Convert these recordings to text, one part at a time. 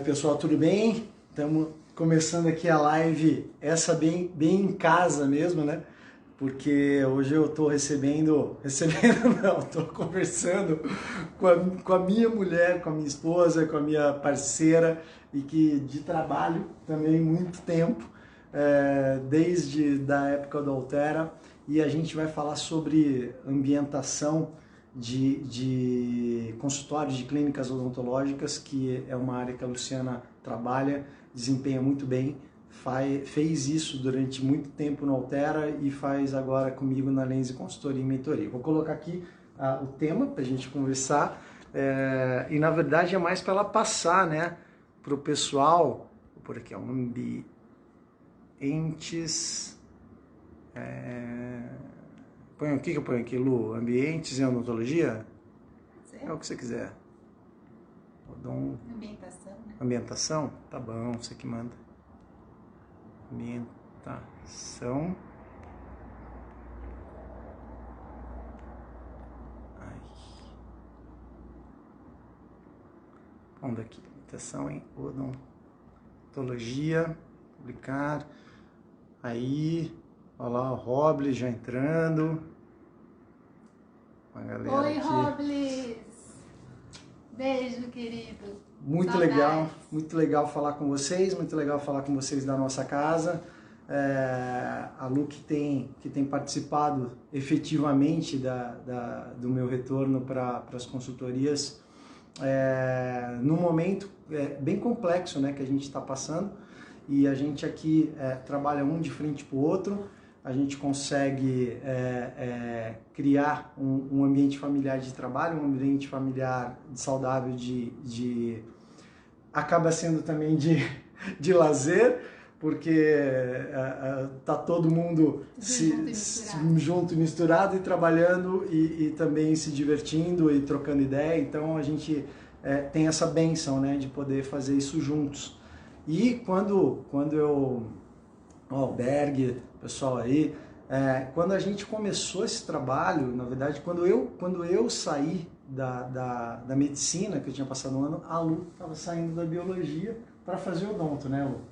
Pessoal, tudo bem? Estamos começando aqui a live, essa bem em casa mesmo, né? Porque hoje eu estou recebendo não, estou conversando com a minha mulher, com a minha esposa, com a minha parceira e que de trabalho também muito tempo, desde da época do Altera, e a gente vai falar sobre ambientação de consultórios de clínicas odontológicas, que é uma área que a Luciana trabalha, desempenha muito bem, fez isso durante muito tempo no Altera e faz agora comigo na Lenze Consultoria e Mentoria. Vou colocar aqui o tema para a gente conversar, e na verdade é mais para ela passar, né, para o pessoal. Vou pôr aqui, ambientes... Põe o que eu ponho aqui, Lu? Ambientes em odontologia? É o que você quiser. Ambientação, né? Ambientação? Tá bom, você que manda. Ambientação. Ai. Vamos aqui. Ambientação em odontologia. Publicar. Aí. Olha lá o Robles já entrando. A galera Oi, aqui. Robles! Beijo, querido. Muito legal falar com vocês, muito legal falar com vocês da nossa casa. A Lu que tem participado efetivamente do meu retorno para as consultorias, num momento bem complexo, né, que a gente está passando, e a gente aqui trabalha um de frente para o outro. A gente consegue criar um ambiente familiar de trabalho, um ambiente familiar saudável acaba sendo também de lazer, porque tá todo mundo junto e misturado e trabalhando e também se divertindo e trocando ideia. Então a gente tem essa bênção, né, de poder fazer isso juntos. E quando eu... Ó, o Berg, pessoal aí, quando a gente começou esse trabalho, na verdade, quando eu saí da medicina, que eu tinha passado um ano, a Lu estava saindo da biologia para fazer odonto, né, Lu?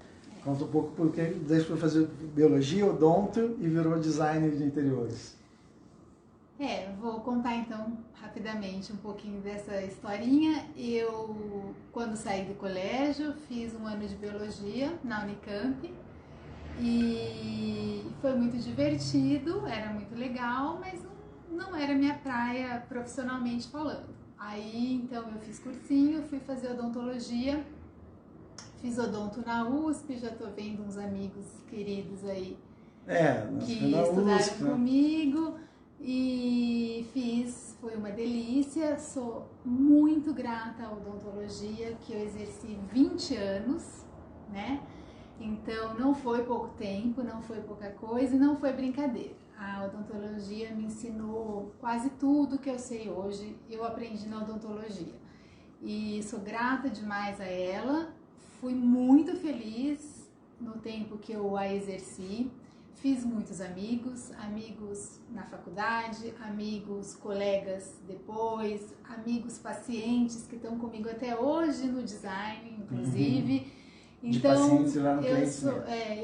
Conta um pouco porque daí foi fazer biologia, odonto e virou designer de interiores. Vou contar então rapidamente um pouquinho dessa historinha. Eu, quando saí do colégio, fiz um ano de biologia na Unicamp. E foi muito divertido, era muito legal, mas não era minha praia profissionalmente falando. Aí então eu fiz cursinho, fui fazer odontologia, fiz odonto na USP, já tô vendo uns amigos queridos aí que estudaram USP, né, comigo, e foi uma delícia. Sou muito grata à odontologia, que eu exerci 20 anos, né? Então, não foi pouco tempo, não foi pouca coisa e não foi brincadeira. A odontologia me ensinou quase tudo que eu sei hoje, eu aprendi na odontologia. E sou grata demais a ela, fui muito feliz no tempo que eu a exerci. Fiz muitos amigos na faculdade, amigos, colegas depois, amigos pacientes que estão comigo até hoje no design, inclusive. Então,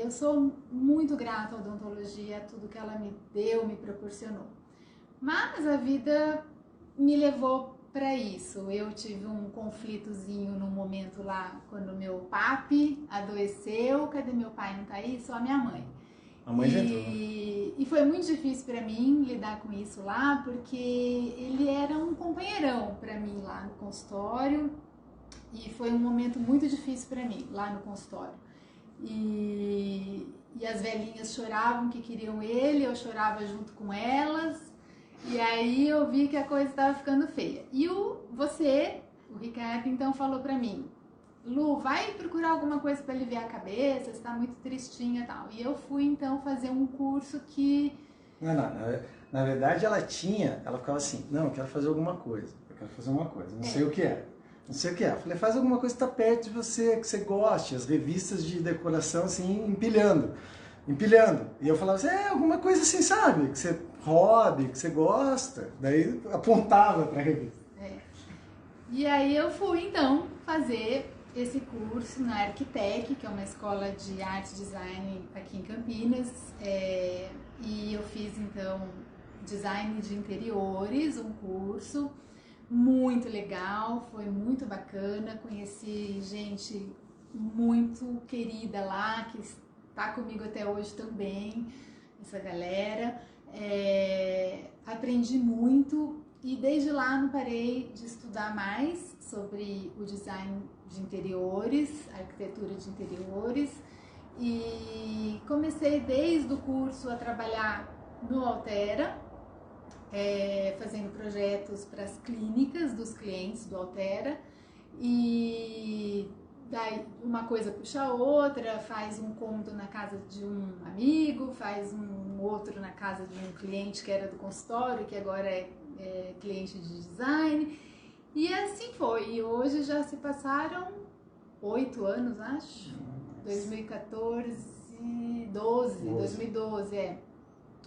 eu sou muito grata à odontologia, tudo que ela me deu, me proporcionou. Mas a vida me levou para isso. Eu tive um conflitozinho no momento lá, quando meu papi adoeceu. Cadê meu pai? Não tá aí? Só a minha mãe. A mãe já entrou. E foi muito difícil para mim lidar com isso lá, porque ele era um companheirão para mim lá no consultório. E foi um momento muito difícil para mim, lá no consultório. E as velhinhas choravam que queriam ele, eu chorava junto com elas. E aí eu vi que a coisa estava ficando feia. E o Ricardo, então falou para mim: Lu, vai procurar alguma coisa para aliviar a cabeça, você está muito tristinha e tal. E eu fui então fazer um curso que... Na verdade ela ficava assim, não, eu quero fazer alguma coisa, não sei o que é. Não sei o que é. Eu falei, faz alguma coisa que está perto de você, que você goste. As revistas de decoração, assim, empilhando. E eu falava assim, alguma coisa assim, sabe? Que você hobby, que você gosta. Daí apontava para a revista. E aí eu fui, então, fazer esse curso na Arquitec, que é uma escola de arte e design aqui em Campinas, e eu fiz então design de interiores, um curso muito legal, foi muito bacana, conheci gente muito querida lá, que está comigo até hoje também, essa galera, aprendi muito. E desde lá não parei de estudar mais sobre o design de interiores, arquitetura de interiores, e comecei desde o curso a trabalhar no Altera, fazendo projetos para as clínicas dos clientes do Altera, e daí uma coisa puxa a outra, faz um cômodo na casa de um amigo, faz um outro na casa de um cliente que era do consultório, que agora é cliente de design, e assim foi. E hoje já se passaram 8 anos, acho, 2014, 2012,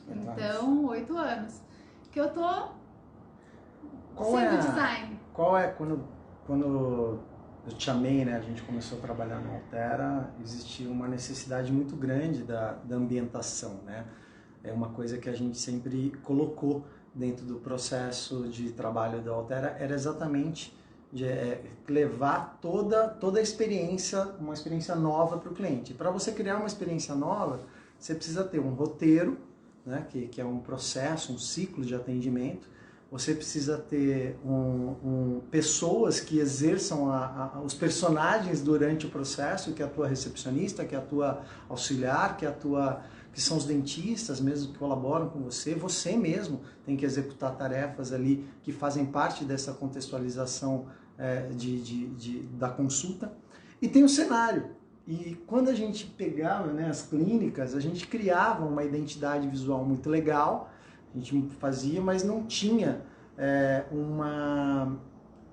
então 8 anos que eu tô sendo design. Qual é, quando eu te chamei, né, a gente começou a trabalhar no Altera, existia uma necessidade muito grande da ambientação, né? É uma coisa que a gente sempre colocou dentro do processo de trabalho do Altera, era exatamente levar toda a experiência, uma experiência nova para o cliente. Para você criar uma experiência nova, você precisa ter um roteiro, né, que é um processo, um ciclo de atendimento. Você precisa ter pessoas que exerçam os personagens durante o processo, que é a tua recepcionista, que é a tua auxiliar, que são os dentistas mesmo que colaboram com você. Você mesmo tem que executar tarefas ali que fazem parte dessa contextualização da consulta. E tem o cenário. E quando a gente pegava, né, as clínicas, a gente criava uma identidade visual muito legal, a gente fazia, mas não tinha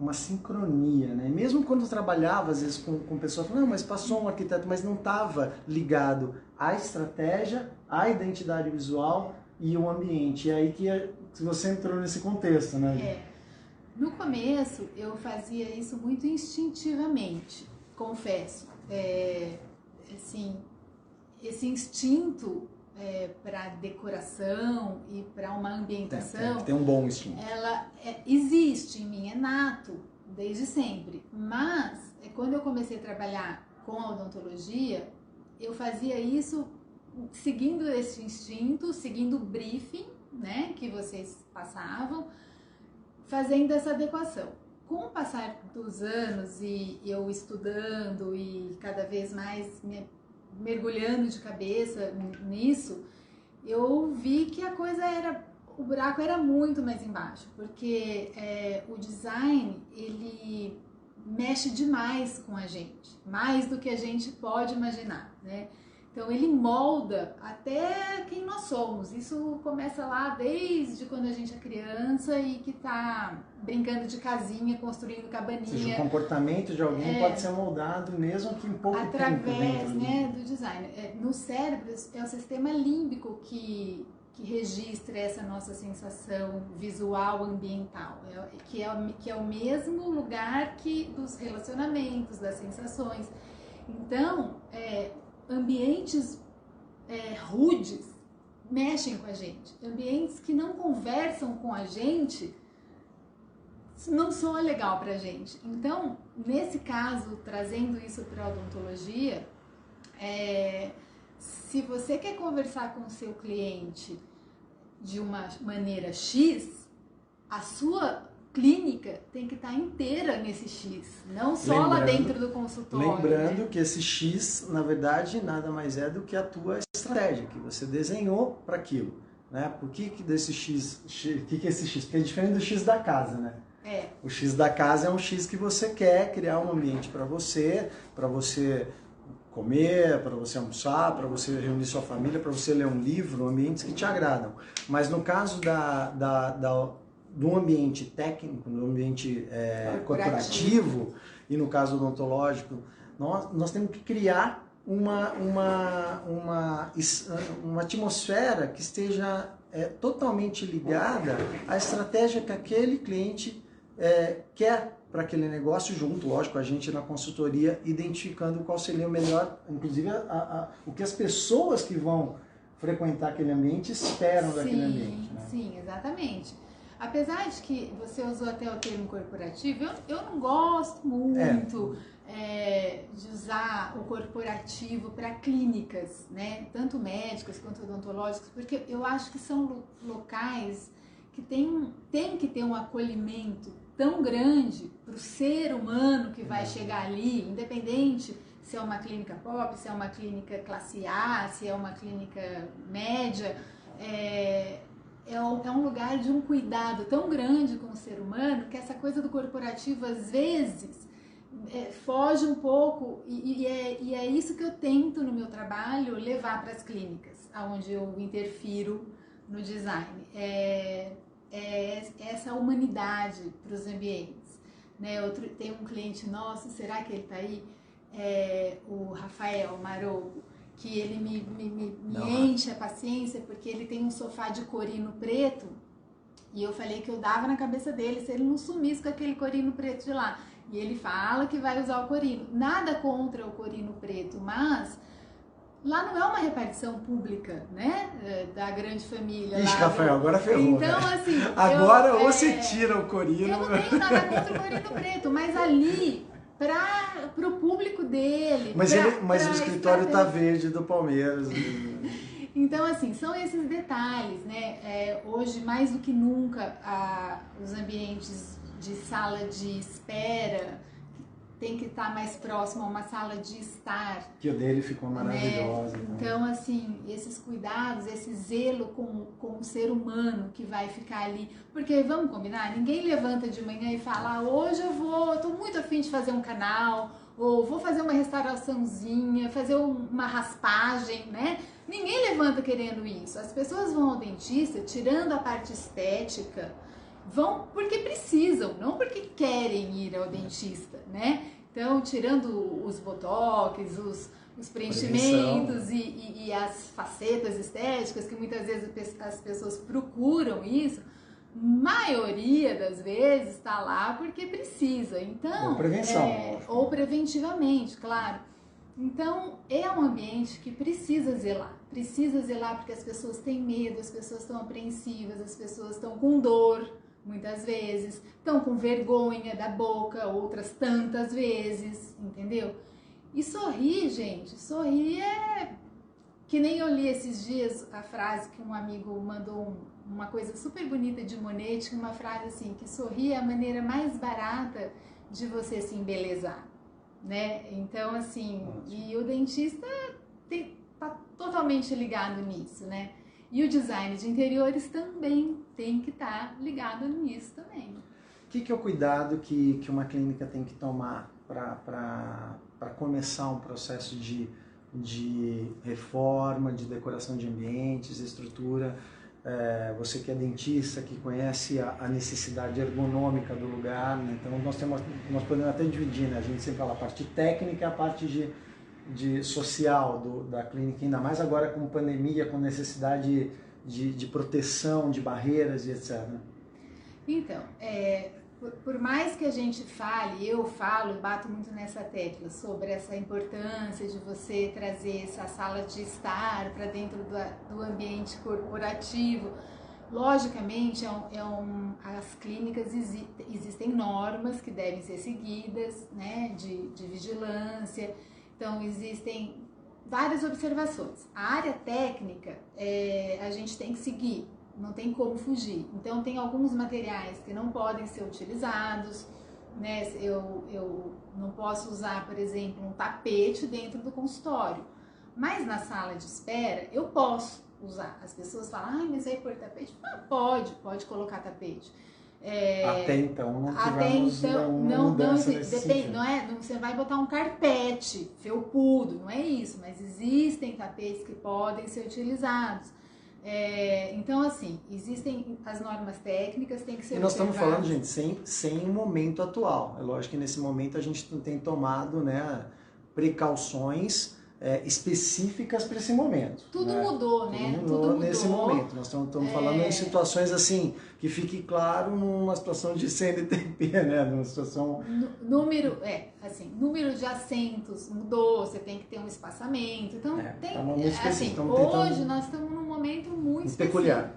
uma sincronia, né? Mesmo quando trabalhava, às vezes, com pessoas, não, mas passou um arquiteto, mas não estava ligado à estratégia, à identidade visual e o ambiente. E aí que você entrou nesse contexto, né? No começo, eu fazia isso muito instintivamente, confesso. Assim, esse instinto para decoração e para uma ambientação, tem um bom instinto. Ela existe em mim, é nato desde sempre. Mas quando eu comecei a trabalhar com a odontologia, eu fazia isso seguindo esse instinto, seguindo o briefing, né, que vocês passavam, fazendo essa adequação. Com o passar dos anos e eu estudando e cada vez mais mergulhando de cabeça nisso, eu vi que o buraco era muito mais embaixo, porque o design, ele mexe demais com a gente, mais do que a gente pode imaginar, né? Então ele molda até quem nós somos. Isso começa lá desde quando a gente é criança e que tá brincando de casinha, construindo cabaninha. Ou seja, o comportamento de alguém pode ser moldado mesmo que em pouco tempo. Através, né, do design. No cérebro é o sistema límbico que registra essa nossa sensação visual ambiental, que é o mesmo lugar que dos relacionamentos, das sensações. Então, ambientes rudes mexem com a gente. Ambientes que não conversam com a gente não soa legal pra gente. Então, nesse caso, trazendo isso para a odontologia, se você quer conversar com o seu cliente de uma maneira X, a sua clínica tem que estar inteira nesse X, não só lá dentro do consultório. Lembrando, né? Que esse X, na verdade, nada mais é do que a tua estratégia, que você desenhou para aquilo, né? Por que desse X, o que é esse X? Porque é diferente do X da casa, né? O X da casa é um X que você quer criar um ambiente para você comer, para você almoçar, para você reunir sua família, para você ler um livro, ambientes que te agradam. Mas no caso do ambiente técnico, no ambiente corporativo e no caso odontológico, nós temos que criar uma atmosfera que esteja totalmente ligada à estratégia que aquele cliente quer para aquele negócio junto, lógico, a gente na consultoria, identificando qual seria o melhor, inclusive o que as pessoas que vão frequentar aquele ambiente esperam daquele ambiente. Né? Sim, exatamente. Apesar de que você usou até o termo corporativo, eu não gosto muito de usar o corporativo para clínicas, né? Tanto médicas quanto odontológicas, porque eu acho que são locais que tem que ter um acolhimento tão grande para o ser humano que vai chegar ali, independente se é uma clínica pop, se é uma clínica classe A, se é uma clínica média, é um lugar de um cuidado tão grande com o ser humano que essa coisa do corporativo, às vezes, foge um pouco e é isso que eu tento no meu trabalho levar para as clínicas, onde eu interfiro no design. Essa humanidade para os ambientes. Né? Tem um cliente nosso, será que ele está aí? O Rafael Marogo, que ele me enche a paciência porque ele tem um sofá de corino preto e eu falei que eu dava na cabeça dele se ele não sumisse com aquele corino preto de lá. E ele fala que vai usar o corino. Nada contra o corino preto, mas lá não é uma repartição pública, né? Da grande família. Ixi, Rafael, agora ferrou. Então, né? assim. Agora ou você tira o corino. Eu não tenho nada contra o corino preto, mas ali, para o público dele. Mas o escritório tá verde do Palmeiras. Então, assim, são esses detalhes, né? Hoje, mais do que nunca, os ambientes de sala de espera tem que estar mais próximo a uma sala de estar. Que o dele ficou maravilhosa. Né? Então, assim, esses cuidados, esse zelo com o ser humano que vai ficar ali. Porque, vamos combinar, ninguém levanta de manhã e fala, hoje eu tô muito afim de fazer um canal, ou vou fazer uma restauraçãozinha, fazer uma raspagem, né? Ninguém levanta querendo isso. As pessoas vão ao dentista, tirando a parte estética, vão porque precisam, não porque querem ir ao dentista, né? Então, tirando os botox, os preenchimentos e as facetas estéticas, que muitas vezes as pessoas procuram isso, maioria das vezes está lá porque precisa. Então, ou prevenção. Ou preventivamente, claro. Então, é um ambiente que precisa zelar porque as pessoas têm medo, as pessoas estão apreensivas, as pessoas estão com dor, muitas vezes, estão com vergonha da boca, outras tantas vezes, entendeu? E sorrir, gente, sorrir que nem eu li esses dias a frase que um amigo mandou, uma coisa super bonita de Monet, uma frase assim, que sorrir é a maneira mais barata de você se embelezar, né? Então, assim, e o dentista tá totalmente ligado nisso, né? E o design de interiores também tem que estar ligado nisso também. O que é o cuidado que uma clínica tem que tomar para começar um processo de reforma, de decoração de ambientes, estrutura? Você que é dentista, que conhece a necessidade ergonômica do lugar, né? Então nós podemos até dividir, né? A gente sempre fala a parte técnica e a parte de social da clínica, ainda mais agora com pandemia, com necessidade de proteção, de barreiras e etc. Então, por mais que a gente fale, eu falo, bato muito nessa tecla sobre essa importância de você trazer essa sala de estar para dentro do ambiente corporativo. Logicamente, as clínicas existem normas que devem ser seguidas, né, de vigilância. Então, existem várias observações. A área técnica, a gente tem que seguir, não tem como fugir. Então, tem alguns materiais que não podem ser utilizados, né? Eu não posso usar, por exemplo, um tapete dentro do consultório, mas na sala de espera eu posso usar. As pessoas falam, ai, mas aí pôr tapete? Pode colocar tapete. Até então não tivemos uma mudança nesse sentido. Não, você vai botar um carpete felpudo, não é isso, mas existem tapetes que podem ser utilizados. Então, assim, existem as normas técnicas, tem que ser. E nós estamos falando, gente, sem o momento atual. É lógico que nesse momento a gente tem tomado, né, precauções específicas para esse momento. Tudo né? mudou, né? Tudo mudou nesse momento. Nós estamos falando em situações assim, que fique claro numa situação de CNTP, né? Numa situação... Número de assentos mudou, você tem que ter um espaçamento. Então, hoje nós estamos num momento muito peculiar.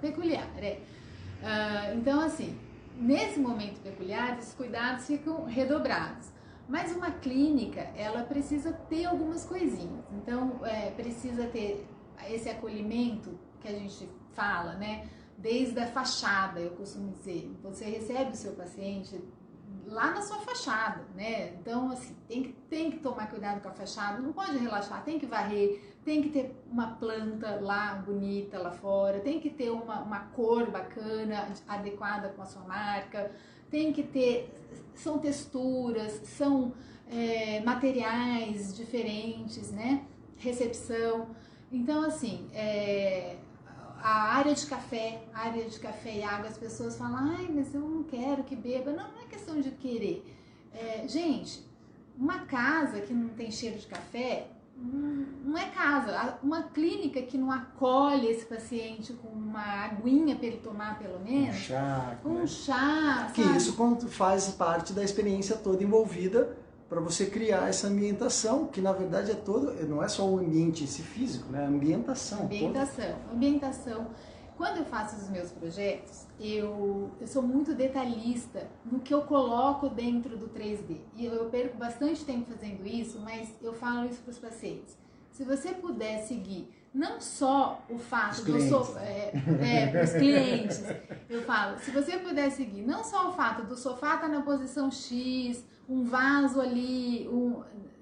Então, assim, nesse momento peculiar, os cuidados ficam redobrados. Mas uma clínica, ela precisa ter algumas coisinhas. Então, precisa ter esse acolhimento que a gente fala, né? Desde a fachada, eu costumo dizer. Você recebe o seu paciente lá na sua fachada, né? Então, assim, tem que tomar cuidado com a fachada, não pode relaxar, tem que varrer, tem que ter uma planta lá bonita lá fora, tem que ter uma cor bacana, adequada com a sua marca, tem que ter... São texturas, são materiais diferentes, né? Recepção. Então, assim, a área de café e água, as pessoas falam, ai, mas eu não quero que beba. Não é questão de querer. Gente, uma casa que não tem cheiro de café, não é casa. Uma clínica que não acolhe esse paciente com uma aguinha para ele tomar, pelo menos. Um chá. Que isso faz parte da experiência toda envolvida para você criar essa ambientação, que na verdade não é só o ambiente físico, né? Ambientação. Quando eu faço os meus projetos, eu sou muito detalhista no que eu coloco dentro do 3D. E eu perco bastante tempo fazendo isso, mas eu falo isso para os pacientes. Se você puder seguir não só o fato para os clientes, eu falo, se você puder seguir não só o fato do sofá estar na posição X, um vaso ali,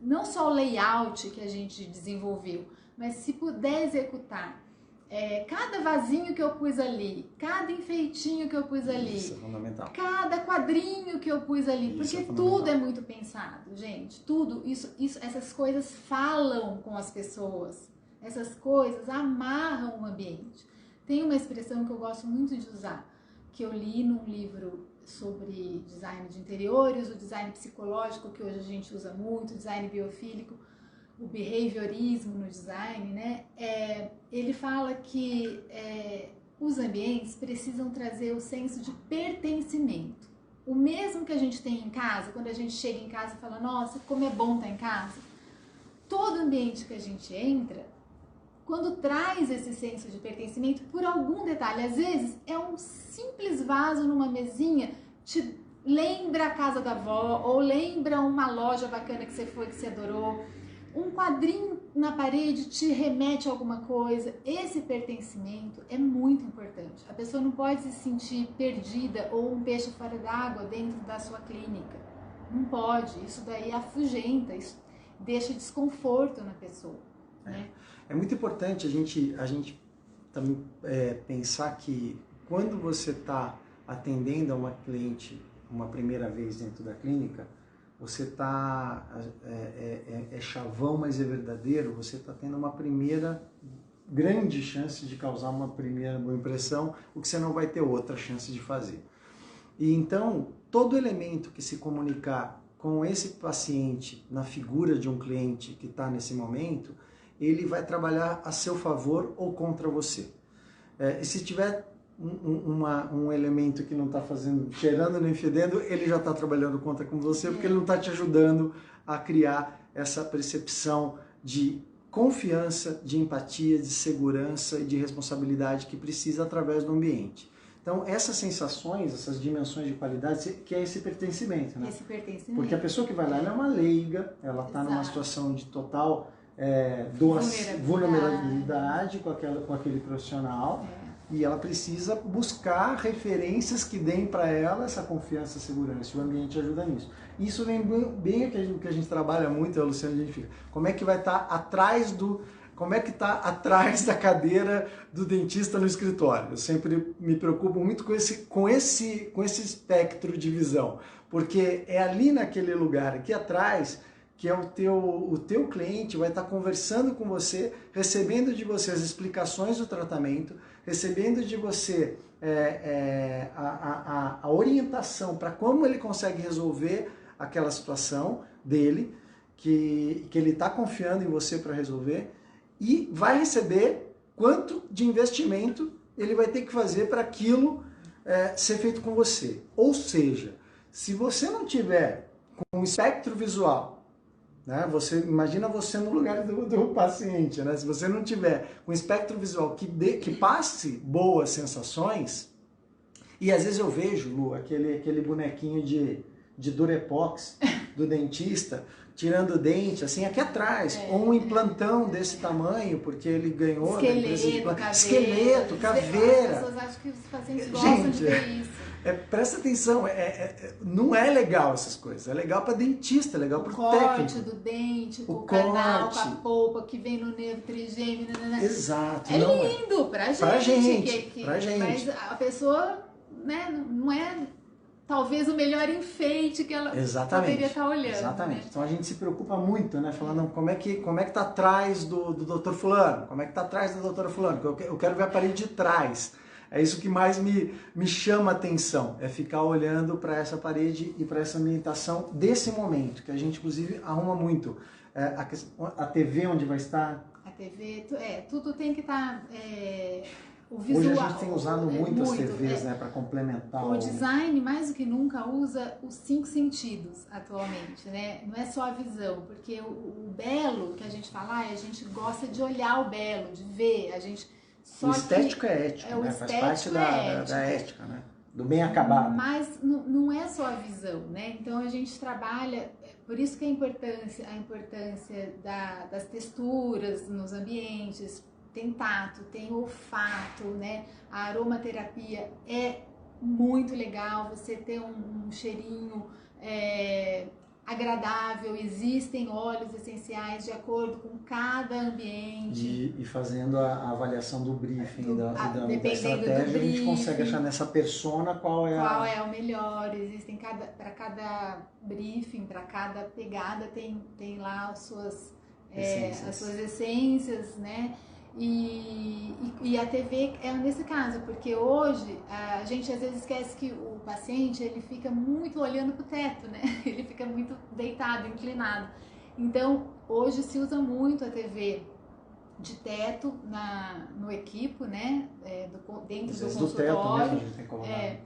não só o layout que a gente desenvolveu, mas se puder executar cada vasinho que eu pus ali, cada enfeitinho que eu pus ali, isso é fundamental. Cada quadrinho que eu pus ali, porque tudo é muito pensado, gente, tudo, essas coisas falam com as pessoas, essas coisas amarram o ambiente. Tem uma expressão que eu gosto muito de usar, que eu li num livro sobre design de interiores, o design psicológico, que hoje a gente usa muito, o design biofílico, o behaviorismo no design, né? Ele fala que os ambientes precisam trazer o senso de pertencimento. O mesmo que a gente tem em casa, quando a gente chega em casa e fala, nossa, como é bom estar em casa. Todo ambiente que a gente entra, quando traz esse senso de pertencimento, por algum detalhe, às vezes é um simples vaso numa mesinha, te lembra a casa da avó, ou lembra uma loja bacana que você foi, que você adorou. Um quadrinho na parede te remete a alguma coisa. Esse pertencimento é muito importante. A pessoa não pode se sentir perdida ou um peixe fora d'água dentro da sua clínica. Não pode. Isso daí afugenta, isso deixa desconforto na pessoa. Né? É muito importante a gente também pensar que quando você está atendendo a uma cliente uma primeira vez dentro da clínica, você está, chavão, mas é verdadeiro, você está tendo uma primeira grande chance de causar uma primeira boa impressão, o que você não vai ter outra chance de fazer. E então, todo elemento que se comunicar com esse paciente na figura de um cliente que está nesse momento, ele vai trabalhar a seu favor ou contra você. E se tiver um elemento que não está cheirando nem fedendo, ele já está trabalhando contra com você, porque ele não está te ajudando a criar essa percepção de confiança, de empatia, de segurança e de responsabilidade que precisa através do ambiente. Então, essas sensações, essas dimensões de qualidade, que é esse pertencimimento, né? Esse pertencimento. Porque a pessoa que vai lá, ela é uma leiga, ela está numa situação de total vulnerabilidade com aquele profissional. E ela precisa buscar referências que deem para ela essa confiança, segurança, e o ambiente ajuda nisso. Isso vem bem o que a gente trabalha muito, a Luciana, a gente fica, como é que vai estar atrás da cadeira do dentista no escritório? Eu sempre me preocupo muito com esse espectro de visão, porque é ali naquele lugar, aqui atrás, que é o teu cliente vai estar conversando com você, recebendo de você as explicações do tratamento, recebendo de você a orientação para como ele consegue resolver aquela situação dele, que ele está confiando em você para resolver e vai receber quanto de investimento ele vai ter que fazer para aquilo ser feito com você. Ou seja, se você não tiver com um espectro visual, né, imagina você no lugar do paciente, né? Se você não tiver com um espectro visual que passe boas sensações, e às vezes eu vejo, Lu, aquele bonequinho de Durepox do dentista, tirando o dente, assim, aqui atrás, ou um implantão desse tamanho, porque ele ganhou... Esqueleto, caveira. As pessoas acham que os pacientes gostam de ver isso. Presta atenção, não é legal essas coisas, é legal para dentista, é legal para o técnico. O corte do dente, com o canal, com a polpa que vem no nervo trigêmeo. Exato. É lindo pra gente. Pra gente. Mas a pessoa, né, não é... talvez o melhor enfeite que ela poderia estar olhando. Exatamente. Né? Então a gente se preocupa muito, né? Falando como é que tá atrás do Dr. Fulano, como é que tá atrás da doutora Fulano, eu quero ver a parede de trás. É isso que mais me chama a atenção, é ficar olhando para essa parede e para essa ambientação desse momento, que a gente inclusive arruma muito. A TV onde vai estar? A TV, tudo tem que estar... O visual, hoje a gente tem usado muito as TVs, né, para complementar. O design, mais do que nunca, usa os 5 sentidos atualmente, né? Não é só a visão, porque o belo que a gente fala, a gente gosta de olhar o belo, de ver, a gente... O estético é ético, né? Faz parte da ética, né? Do bem acabado. Mas não é só a visão, né? Então a gente trabalha, por isso que a importância das texturas nos ambientes. Tem tato, tem olfato, né? A aromaterapia é muito legal, você ter um cheirinho agradável, existem óleos essenciais de acordo com cada ambiente. E fazendo a avaliação do briefing, da estratégia, do briefing, a gente consegue achar nessa persona qual é o melhor. Existem para cada briefing, para cada pegada tem lá as suas essências, né? E a TV é nesse caso, porque hoje a gente às vezes esquece que o paciente ele fica muito olhando para o teto, né? Ele fica muito deitado, inclinado. Então hoje se usa muito a TV de teto no equipo, né? Dentro do consultório. Do teto mesmo, a gente tem colocado.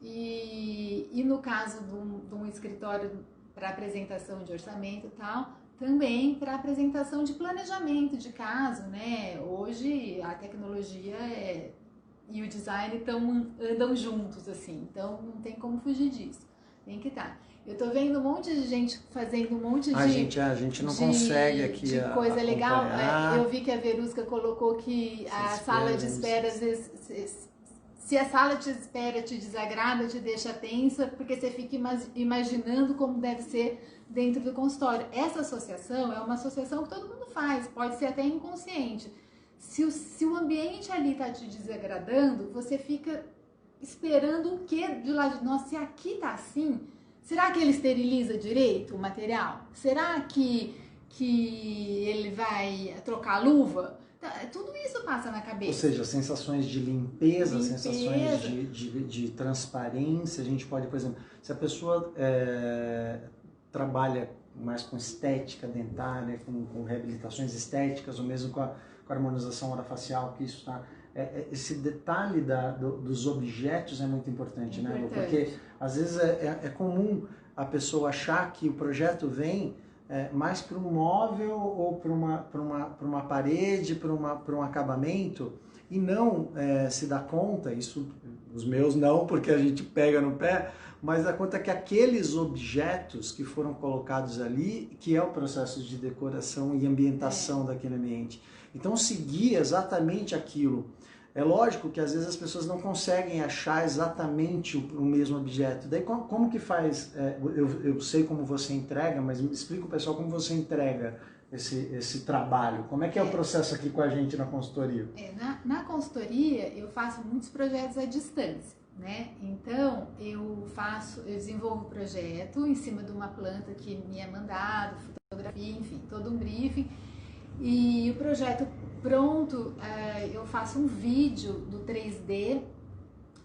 E no caso de um escritório para apresentação de orçamento e tal, também para apresentação de planejamento de caso, né? Hoje a tecnologia e o design andam juntos, assim, então não tem como fugir disso, tem que estar. Eu tô vendo um monte de gente fazendo um monte de... A gente não consegue aqui de coisa legal. Eu vi que a Verusca colocou que a sala de espera, às vezes... Se a sala de espera te desagrada, te deixa tensa, porque você fica imaginando como deve ser dentro do consultório. Essa associação é uma associação que todo mundo faz, pode ser até inconsciente. Se o ambiente ali está te desagradando, você fica esperando o quê de lá de nós? Se aqui tá assim, será que ele esteriliza direito o material? Será que ele vai trocar a luva? Tudo isso passa na cabeça. Ou seja, sensações de limpeza. Sensações de transparência. A gente pode, por exemplo, se a pessoa trabalha mais com estética dentária, com reabilitações estéticas, ou mesmo com a harmonização orofacial, que isso está... esse detalhe dos objetos é muito importante, né? Porque às vezes é comum a pessoa achar que o projeto vem mais para um móvel ou para uma parede, para um acabamento, e não se dá conta, isso os meus não, porque a gente pega no pé, mas dá conta que aqueles objetos que foram colocados ali, que é o processo de decoração e ambientação daquele ambiente. Então seguir exatamente aquilo. É lógico que às vezes as pessoas não conseguem achar exatamente o mesmo objeto. Daí como que faz? Eu sei como você entrega, mas explica o pessoal como você entrega esse trabalho. Como é que é o processo aqui com a gente na consultoria? Na consultoria eu faço muitos projetos à distância, né? Então eu desenvolvo o projeto em cima de uma planta que me é mandado, fotografia, enfim, todo um briefing. E o projeto pronto, eu faço um vídeo do 3D,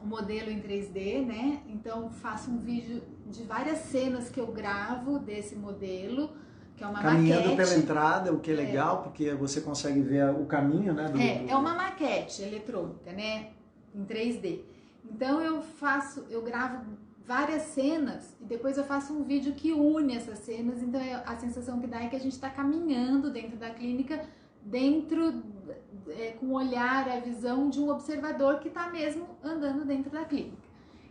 o modelo em 3D, né? Então faço um vídeo de várias cenas que eu gravo desse modelo, que é uma Caminhando maquete. pela entrada, o que é legal, porque você consegue ver o caminho, né? É uma maquete eletrônica, né? Em 3D. Então eu gravo várias cenas e depois eu faço um vídeo que une essas cenas. Então a sensação que dá é que a gente está caminhando dentro da clínica, com o olhar, a visão de um observador que está mesmo andando dentro da clínica.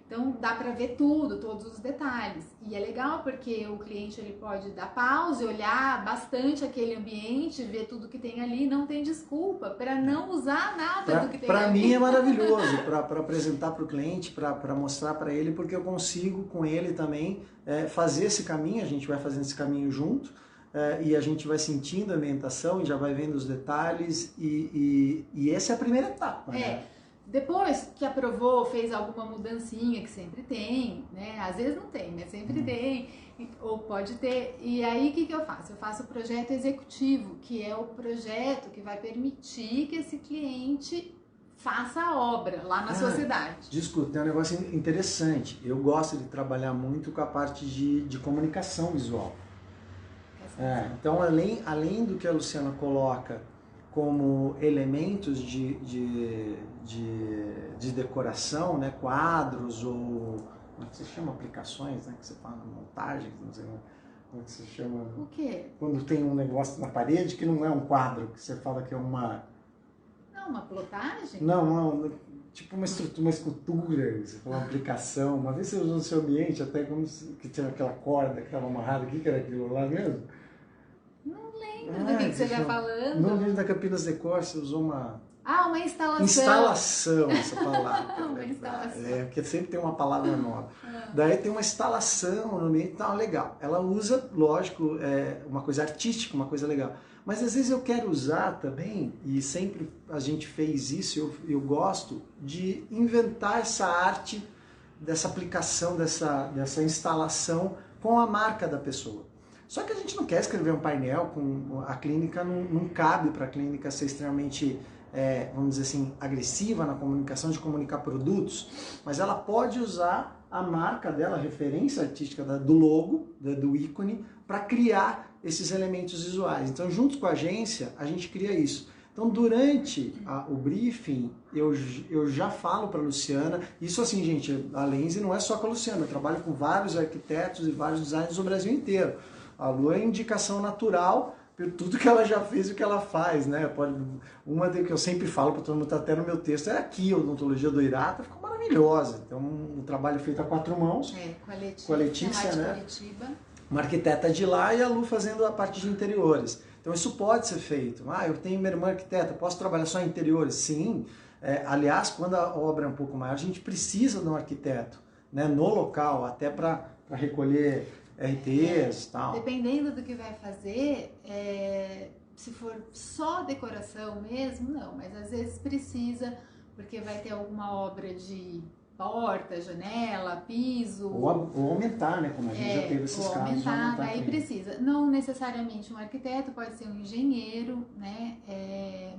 Então dá para ver tudo, todos os detalhes. E é legal porque o cliente ele pode dar pausa, olhar bastante aquele ambiente, ver tudo que tem ali, não tem desculpa para não usar nada do que tem ali. Para mim é maravilhoso, para apresentar para o cliente, para mostrar para ele, porque eu consigo com ele também fazer esse caminho, a gente vai fazendo esse caminho junto, e a gente vai sentindo a ambientação e já vai vendo os detalhes, e essa é a primeira etapa. Né? Depois que aprovou, fez alguma mudancinha, que sempre tem, né? Às vezes não tem, mas sempre tem, ou pode ter. E aí o que eu faço? Eu faço o projeto executivo, que é o projeto que vai permitir que esse cliente faça a obra lá na sua cidade. Desculpa, tem um negócio interessante. Eu gosto de trabalhar muito com a parte de comunicação visual. Então, além do que a Luciana coloca como elementos de decoração, né, quadros ou como é que você chama, aplicações, né, que você fala, montagens, não sei como é que você chama. O quê? Quando tem um negócio na parede que não é um quadro, que você fala que é uma... Não, uma plotagem? Não, tipo uma escultura, você fala uma aplicação. Uma vez você usou no seu ambiente, até como que tinha aquela corda que estava amarrada, o que era aquilo lá mesmo? Não lembro do que você está falando. No ambiente da Campinas Decor, você usou uma... uma instalação. Instalação, essa palavra. Uma instalação. Porque sempre tem uma palavra nova. Daí tem uma instalação no ambiente, tá legal. Ela usa, lógico, uma coisa artística, uma coisa legal. Mas às vezes eu quero usar também, e sempre a gente fez isso, eu gosto de inventar essa arte, dessa aplicação, dessa instalação com a marca da pessoa. Só que a gente não quer escrever um painel, a clínica não cabe para a clínica ser extremamente, vamos dizer assim, agressiva na comunicação, de comunicar produtos, mas ela pode usar a marca dela, a referência artística do logo, do ícone, para criar esses elementos visuais. Então, junto com a agência, a gente cria isso. Então, durante o briefing, eu já falo para a Luciana, isso assim, gente, a Lenze não é só com a Luciana, eu trabalho com vários arquitetos e vários designers do Brasil inteiro. A Lu é indicação natural por tudo que ela já fez e o que ela faz, né? Uma que eu sempre falo para todo mundo, tá até no meu texto, é aqui, a odontologia do Irata, ficou maravilhosa. Então, um trabalho feito a 4 mãos, com a Letícia, né? Curitiba. Uma arquiteta de lá e a Lu fazendo a parte de interiores. Então, isso pode ser feito. Eu tenho minha irmã arquiteta, posso trabalhar só em interiores? Sim. Aliás, quando a obra é um pouco maior, a gente precisa de um arquiteto, né, no local, até para recolher RTs e tal. Dependendo do que vai fazer, se for só decoração mesmo, não, mas às vezes precisa, porque vai ter alguma obra de porta, janela, piso. Ou aumentar, né? Como a gente já teve esses casos. Aumentar, aí precisa. Não necessariamente um arquiteto, pode ser um engenheiro, né?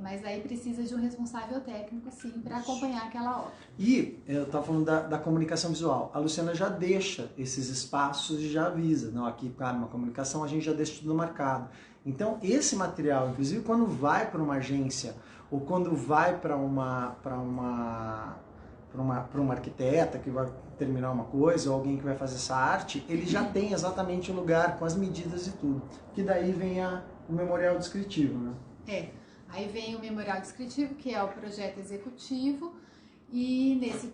Mas aí precisa de um responsável técnico, sim, para acompanhar aquela obra. E eu estava falando da comunicação visual. A Luciana já deixa esses espaços e já avisa. Não, aqui, cara, uma comunicação, a gente já deixa tudo marcado. Então, esse material, inclusive, quando vai para uma agência ou quando vai para uma arquiteta que vai terminar uma coisa, ou alguém que vai fazer essa arte, ele já tem exatamente o lugar, com as medidas e tudo. Que daí vem o memorial descritivo, né? Aí vem o memorial descritivo, que é o projeto executivo, e nesse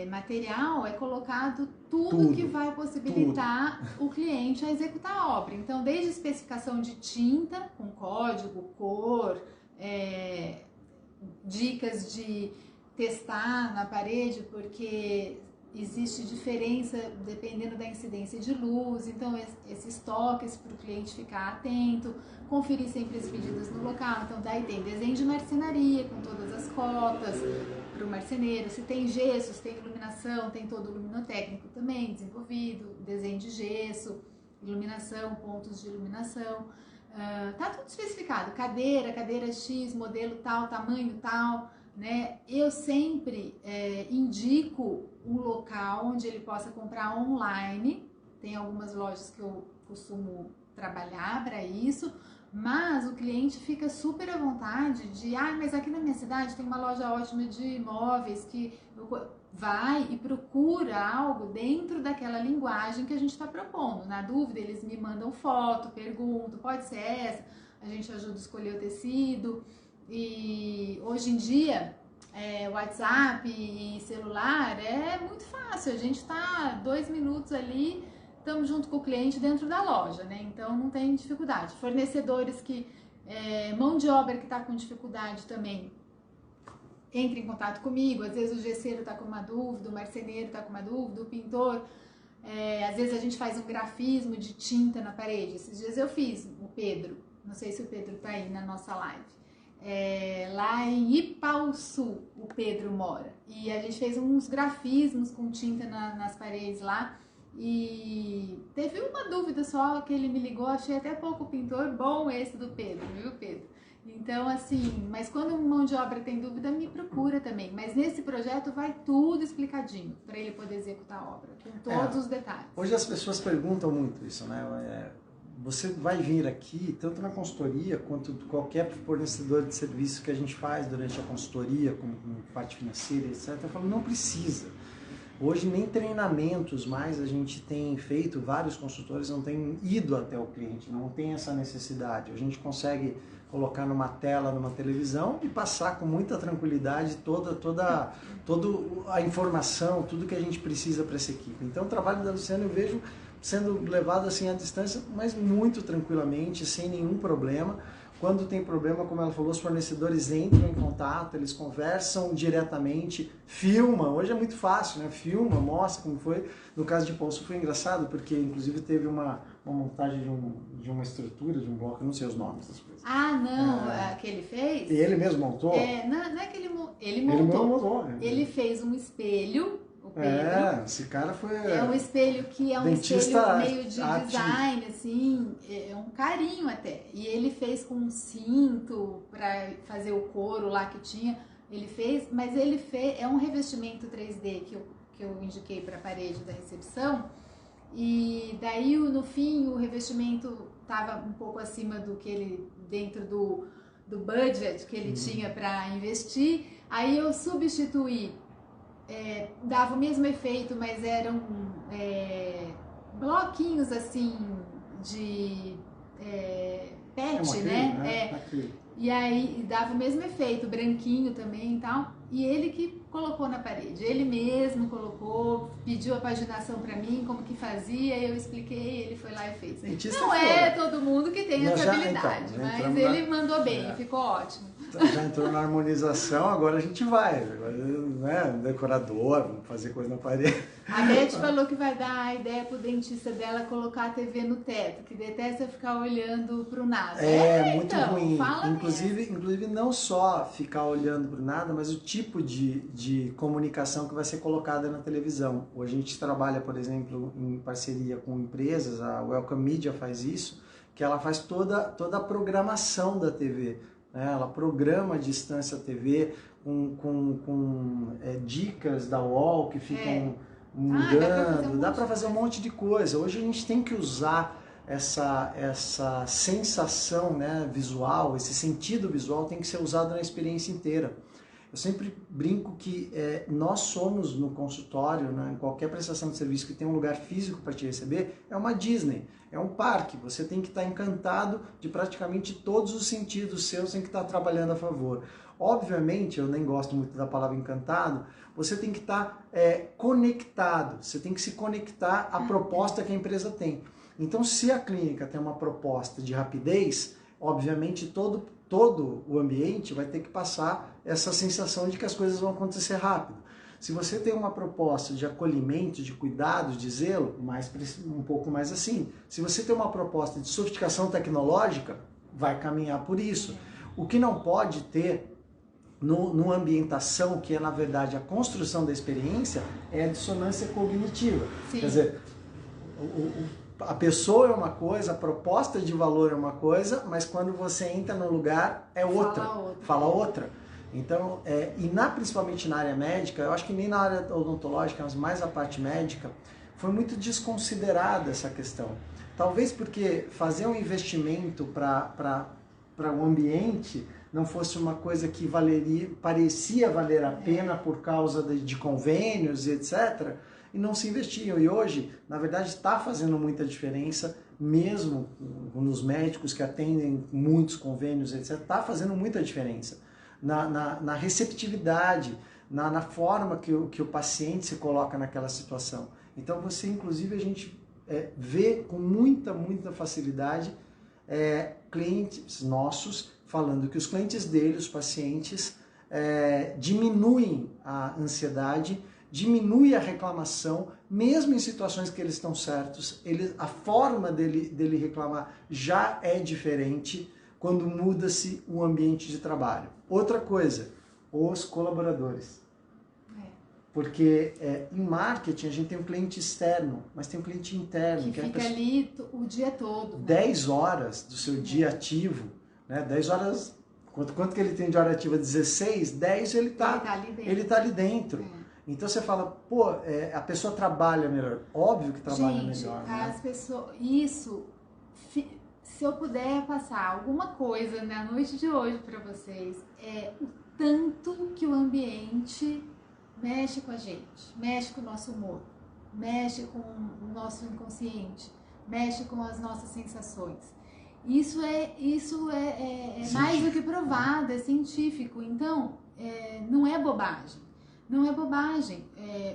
material é colocado tudo que vai possibilitar o cliente a executar a obra. Então, desde especificação de tinta, com código, cor, dicas de testar na parede, porque existe diferença dependendo da incidência de luz, então esses toques para o cliente ficar atento, conferir sempre as medidas no local. Então daí tem desenho de marcenaria com todas as cotas para o marceneiro, se tem gesso, se tem iluminação, tem todo o luminotécnico também desenvolvido, desenho de gesso, iluminação, pontos de iluminação. Tá tudo especificado, cadeira X, modelo tal, tamanho tal, né? Eu sempre indico um local onde ele possa comprar online. Tem algumas lojas que eu costumo trabalhar para isso, mas o cliente fica super à vontade de, mas aqui na minha cidade tem uma loja ótima de imóveis que vai e procura algo dentro daquela linguagem que a gente está propondo. Na dúvida, eles me mandam foto, perguntam, pode ser essa, a gente ajuda a escolher o tecido. E hoje em dia, WhatsApp e celular é muito fácil, a gente está 2 minutos ali, estamos junto com o cliente dentro da loja, né? Então não tem dificuldade. Fornecedores mão de obra que está com dificuldade também, entre em contato comigo. Às vezes o gesseiro está com uma dúvida, o marceneiro está com uma dúvida, o pintor, às vezes a gente faz um grafismo de tinta na parede. Esses dias eu fiz, o Pedro, não sei se o Pedro está aí na nossa live. Lá em Ipauçu o Pedro mora, e a gente fez uns grafismos com tinta nas paredes lá, e teve uma dúvida só que ele me ligou, achei até pouco pintor bom esse do Pedro, viu, Pedro? Então assim, mas quando mão de obra tem dúvida, me procura também, mas nesse projeto vai tudo explicadinho para ele poder executar a obra, com todos os detalhes. Hoje as pessoas perguntam muito isso, né? Você vai vir aqui, tanto na consultoria, quanto qualquer fornecedor de serviço que a gente faz durante a consultoria, como parte financeira, etc. Eu falo, não precisa. Hoje nem treinamentos mais a gente tem feito, vários consultores não têm ido até o cliente, não tem essa necessidade. A gente consegue colocar numa tela, numa televisão e passar com muita tranquilidade toda a informação, tudo que a gente precisa para essa equipe. Então o trabalho da Luciana eu vejo sendo levado assim à distância, mas muito tranquilamente, sem nenhum problema. Quando tem problema, como ela falou, os fornecedores entram em contato, eles conversam diretamente, filmam. Hoje é muito fácil, né? Filma, mostra como foi. No caso de Ipauçu foi engraçado, porque inclusive teve uma montagem de uma estrutura, de um bloco, eu não sei os nomes das coisas. Que ele fez? E ele mesmo montou? Não é que ele montou. Ele montou. Ele fez um espelho. O Pedro. Esse cara foi... É um espelho que é um espelho meio de design, assim, é um carinho até. E ele fez com um cinto para fazer o couro lá que tinha. Ele fez, mas ele fez, é um revestimento 3D que eu indiquei para a parede da recepção. E daí, no fim, o revestimento estava um pouco acima do que ele, dentro do budget que ele tinha para investir. Aí eu substituí. Dava o mesmo efeito, mas eram bloquinhos assim de PET, né? E aí dava o mesmo efeito, branquinho também e tal. E ele que colocou na parede, ele mesmo colocou, pediu a paginação para mim, como que fazia, eu expliquei, ele foi lá e fez. Não é todo mundo que tem essa habilidade, mas ele mandou bem, ficou ótimo. Já entrou na harmonização, agora a gente vai, né? Decorador, vamos fazer coisa na parede. A Beth falou que vai dar a ideia pro dentista dela colocar a TV no teto, que detesta ficar olhando pro nada. Muito ruim. Inclusive não só ficar olhando pro nada, mas o tipo de comunicação que vai ser colocada na televisão. Hoje a gente trabalha, por exemplo, em parceria com empresas, a Welcome Media faz isso, que ela faz toda a programação da TV. Ela programa a distância TV com dicas da UOL que ficam mudando. Dá para fazer um monte de coisa. Hoje a gente tem que usar essa sensação, né, visual, esse sentido visual tem que ser usado na experiência inteira. Eu sempre brinco que nós somos no consultório, né, em qualquer prestação de serviço que tem um lugar físico para te receber, é uma Disney, é um parque. Você tem que estar encantado de praticamente todos os sentidos seus, tem que estar trabalhando a favor. Obviamente, eu nem gosto muito da palavra encantado, você tem que estar conectado, você tem que se conectar à proposta que a empresa tem. Então, se a clínica tem uma proposta de rapidez, obviamente todo o ambiente vai ter que passar essa sensação de que as coisas vão acontecer rápido. Se você tem uma proposta de acolhimento, de cuidado, de zelo, um pouco mais assim. Se você tem uma proposta de sofisticação tecnológica, vai caminhar por isso. O que não pode ter numa ambientação, que é na verdade a construção da experiência, é a dissonância cognitiva. Sim. Quer dizer, a pessoa é uma coisa, a proposta de valor é uma coisa, mas quando você entra no lugar é outra, fala outra. Então, principalmente na área médica, eu acho que nem na área odontológica, mas mais a parte médica, foi muito desconsiderada essa questão. Talvez porque fazer um investimento para o ambiente não fosse uma coisa que parecia valer a pena por causa de convênios e etc., e não se investiam. E hoje, na verdade, está fazendo muita diferença, mesmo nos médicos que atendem muitos convênios, etc., está fazendo muita diferença na receptividade, na forma que o paciente se coloca naquela situação. Então, inclusive, a gente vê com muita facilidade clientes nossos falando que os clientes dele, os pacientes, diminuem a ansiedade, diminui a reclamação, mesmo em situações que eles estão certos, a forma dele reclamar já é diferente quando muda-se o ambiente de trabalho. Outra coisa, os colaboradores. Porque em marketing a gente tem um cliente externo, mas tem um cliente interno. Que fica ali o dia todo. 10 horas do seu dia ativo, né? 10 horas, quanto que ele tem de hora ativa? 16, 10 ele tá ali dentro. Então você fala, pô, a pessoa trabalha melhor. Óbvio que trabalha melhor. As pessoas, se eu puder passar alguma coisa na noite de hoje para vocês, o tanto que o ambiente mexe com a gente, mexe com o nosso humor, mexe com o nosso inconsciente, mexe com as nossas sensações. Isso é mais do que provado, é científico. Então, não é bobagem. Não é bobagem.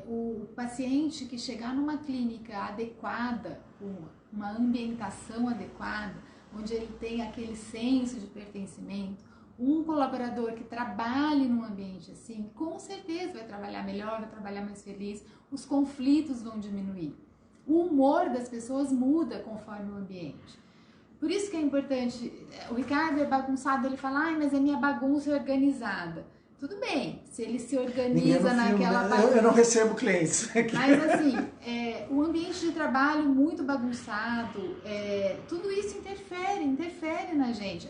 O paciente que chegar numa clínica adequada, com uma ambientação adequada, onde ele tem aquele senso de pertencimento, um colaborador que trabalhe num ambiente assim, com certeza vai trabalhar melhor, vai trabalhar mais feliz, os conflitos vão diminuir. O humor das pessoas muda conforme o ambiente. Por isso que é importante, o Ricardo é bagunçado, ele fala, mas a minha bagunça é organizada. Tudo bem, se ele se organiza naquela bagunça. Eu não recebo clientes. Mas assim, o ambiente de trabalho muito bagunçado, tudo isso interfere na gente.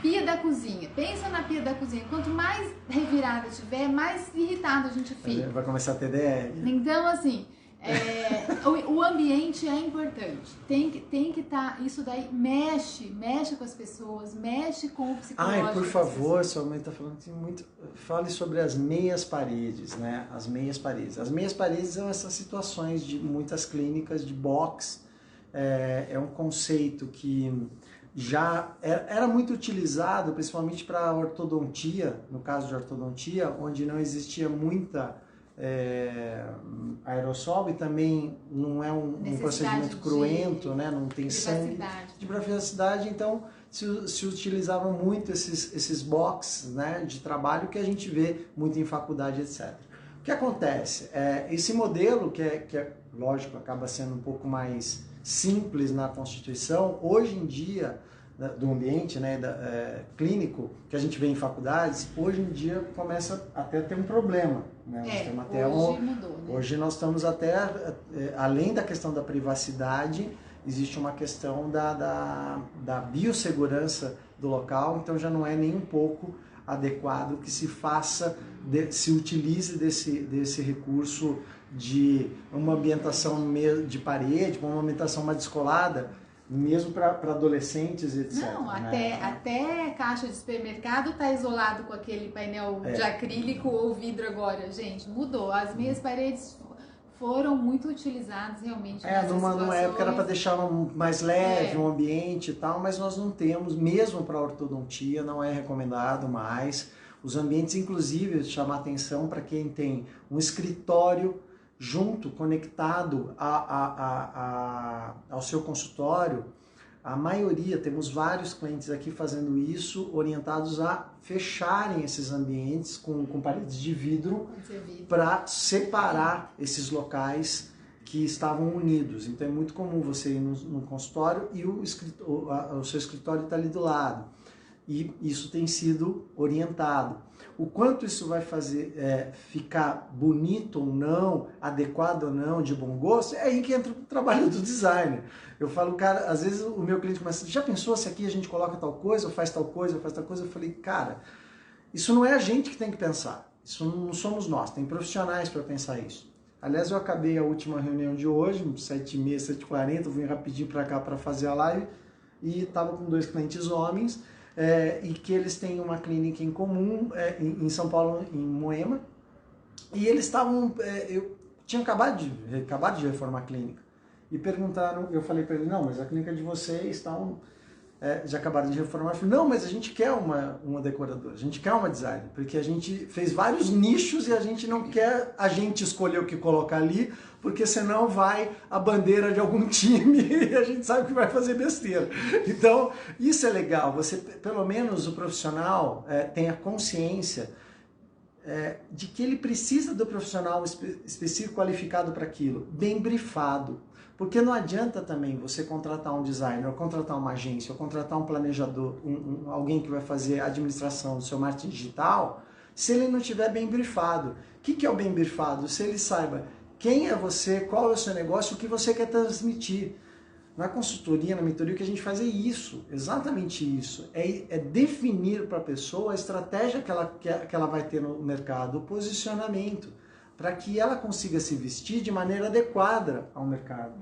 Pia da cozinha, pensa na pia da cozinha. Quanto mais revirada tiver, mais irritado a gente fica. Vai começar a ter DR. Então, assim, o ambiente é importante. Tem que estar. Isso daí mexe com as pessoas, mexe com o psicológico. Por favor, sua mãe está falando que fale sobre as meias paredes, né? As meias paredes. As meias paredes são essas situações de muitas clínicas de box. É um conceito que já era muito utilizado, principalmente para ortodontia, no caso de ortodontia, onde não existia muita aerossol e também não é um procedimento cruento, né? Não tem sangue de privacidade, então se utilizavam muito esses boxes, né, de trabalho que a gente vê muito em faculdade, etc. O que acontece? Esse modelo, que lógico, acaba sendo um pouco mais simples na Constituição, hoje em dia, do ambiente, né, clínico, que a gente vê em faculdades, hoje em dia começa até a ter um problema. Né? Hoje mudou, né? Hoje nós estamos até, além da questão da privacidade, existe uma questão da biossegurança do local, então já não é nem um pouco adequado que se utilize desse recurso de uma ambientação de parede, uma ambientação mais descolada, mesmo para adolescentes, etc. Não, até caixa de supermercado está isolado com aquele painel de acrílico ou vidro agora. Gente, mudou. As meias paredes foram muito utilizadas realmente. Numa época era para deixar mais leve um ambiente e tal, mas nós não temos, mesmo para ortodontia, não é recomendado mais. Os ambientes, inclusive, chamar atenção para quem tem um escritório junto, conectado ao seu consultório. A maioria, temos vários clientes aqui fazendo isso, orientados a fecharem esses ambientes com paredes de vidro para separar esses locais que estavam unidos. Então é muito comum você ir no consultório e o seu escritório está ali do lado. E isso tem sido orientado. O quanto isso vai fazer ficar bonito ou não, adequado ou não, de bom gosto, é aí que entra o trabalho do designer. Eu falo, cara, às vezes o meu cliente começa, já pensou se aqui a gente coloca tal coisa, ou faz tal coisa, ou faz tal coisa? Eu falei, cara, isso não é a gente que tem que pensar. Isso não somos nós, tem profissionais para pensar isso. Aliás, eu acabei a última reunião de hoje, 7h30, 7h40, vim rapidinho para cá para fazer a live e estava com 2 clientes homens e que eles têm uma clínica em comum em São Paulo, em Moema, e eles estavam, eu tinha acabado de reformar a clínica e perguntaram, eu falei para ele, não, mas a clínica de vocês já acabaram de reformar. Eu falei, não, mas a gente quer uma decoradora, a gente quer uma designer, porque a gente fez vários nichos e a gente não quer a gente escolher o que colocar ali, porque senão vai a bandeira de algum time e a gente sabe que vai fazer besteira. Então, isso é legal, você, pelo menos o profissional tem a consciência de que ele precisa do profissional específico qualificado para aquilo, bem brifado. Porque não adianta também você contratar um designer, ou contratar uma agência, ou contratar um planejador, alguém que vai fazer a administração do seu marketing digital, se ele não estiver bem brifado. O que é o bem brifado? Se ele saiba quem é você, qual é o seu negócio, o que você quer transmitir. Na consultoria, na mentoria, o que a gente faz é isso, exatamente isso. É definir para a pessoa a estratégia que ela vai ter no mercado, o posicionamento, para que ela consiga se vestir de maneira adequada ao mercado.